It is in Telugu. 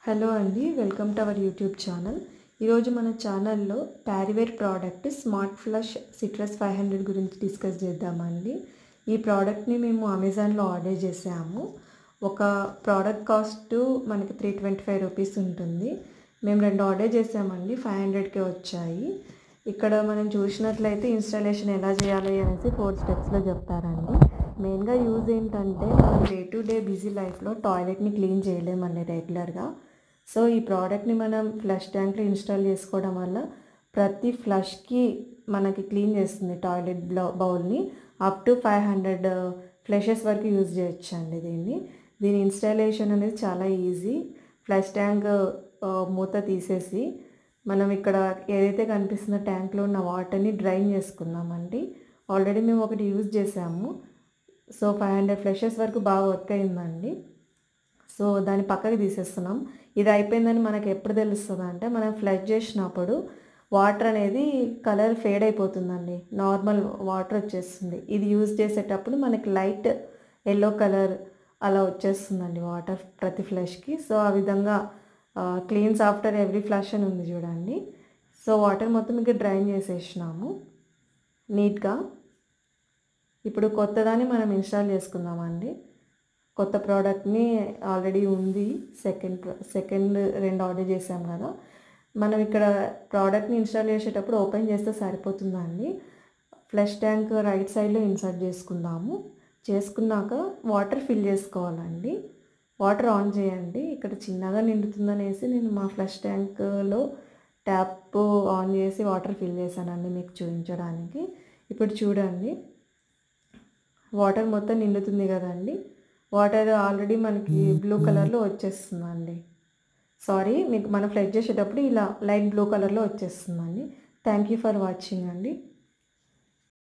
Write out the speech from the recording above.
హలో అండి, welcome to our YouTube channel. ఈరోజు మన ఛానల్లో Parryware product smart flush citrus 500 గురించి డిస్కస్ చేద్దామండి. ఈ ప్రోడక్ట్ని మేము అమెజాన్లో ఆర్డర్ చేసాము. ఒక ప్రోడక్ట్ కాస్ట్ మనకి 325 రూపీస్ ఉంటుంది. మేము 2 ఆర్డర్ చేసామండి, 500కే వచ్చాయి. ఇక్కడ మనం చూసినట్లయితే ఇన్స్టాలేషన్ ఎలా చేయాలి అనేసి 4 స్టెప్స్లో చెప్తారండి. మెయిన్గా యూజ్ ఏంటంటే మనం డే టు డే బిజీ లైఫ్లో టాయిలెట్ని క్లీన్ చేయలేమండి రెగ్యులర్గా. సో ఈ ప్రోడక్ట్ని మనం ఫ్లష్ ట్యాంక్లో ఇన్స్టాల్ చేసుకోవడం వల్ల ప్రతి ఫ్లష్కి మనకి క్లీన్ చేస్తుంది టాయిలెట్ బౌల్ని. అప్ టు 500 ఫ్లషెస్ వరకు యూజ్ చేయొచ్చు అండి దీని ఇన్స్టాలేషన్ అనేది చాలా ఈజీ. ఫ్లష్ ట్యాంక్ మూత తీసేసి మనం ఇక్కడ ఏదైతే కనిపిస్తుందో ట్యాంక్లో ఉన్న వాటర్ని డ్రైన్ చేసుకుందామండి. ఆల్రెడీ మేము ఒకటి యూజ్ చేసాము. సో 500 ఫ్లషెస్ వరకు బాగా వర్క్ అయిందండి. సో దాన్ని పక్కకి తీసేస్తున్నాం. ఇది అయిపోయిందని మనకు ఎప్పుడు తెలుస్తుంది అంటే మనం ఫ్లష్ చేసినప్పుడు వాటర్ అనేది కలర్ ఫేడ్ అయిపోతుందండి, నార్మల్ వాటర్ వచ్చేస్తుంది. ఇది యూజ్ చేసేటప్పుడు మనకి లైట్ ఎల్లో కలర్ అలా వచ్చేస్తుందండి వాటర్ ప్రతి ఫ్లష్కి. సో ఆ విధంగా క్లీన్స్ ఆఫ్టర్ ఎవ్రీ ఫ్లష్ అని ఉంది చూడండి. సో వాటర్ మొత్తం ఇంకా డ్రైన్ చేసేసినాము నీట్గా. ఇప్పుడు కొత్తదాన్ని మనం ఇన్స్టాల్ చేసుకుందామండి. కొత్త ప్రోడక్ట్ని ఆల్రెడీ ఉంది, సెకండ్ 2 ఆర్డర్ చేసాం కదా. మనం ఇక్కడ ప్రోడక్ట్ని ఇన్స్టాల్ చేసేటప్పుడు ఓపెన్ చేస్తే సరిపోతుందండి. ఫ్లష్ ట్యాంక్ రైట్ సైడ్లో ఇన్సర్ట్ చేసుకున్నాక వాటర్ ఫిల్ చేసుకోవాలండి. వాటర్ ఆన్ చేయండి. ఇక్కడ చిన్నగా నిండుతుందనేసి నేను మా ఫ్లష్ ట్యాంక్లో ట్యాప్ ఆన్ చేసి వాటర్ ఫిల్ చేశానండి మీకు చూపించడానికి. ఇప్పుడు చూడండి, వాటర్ మొత్తం నిండుతుంది కదండి. వాటర్ ఆల్రెడీ మనకి బ్లూ కలర్లో వచ్చేస్తుందండి. మీకు మనం ఫ్లష్ చేసేటప్పుడు ఇలా లైట్ బ్లూ కలర్లో వచ్చేస్తుందండి. థ్యాంక్ యూ ఫర్ వాచింగ్ అండి.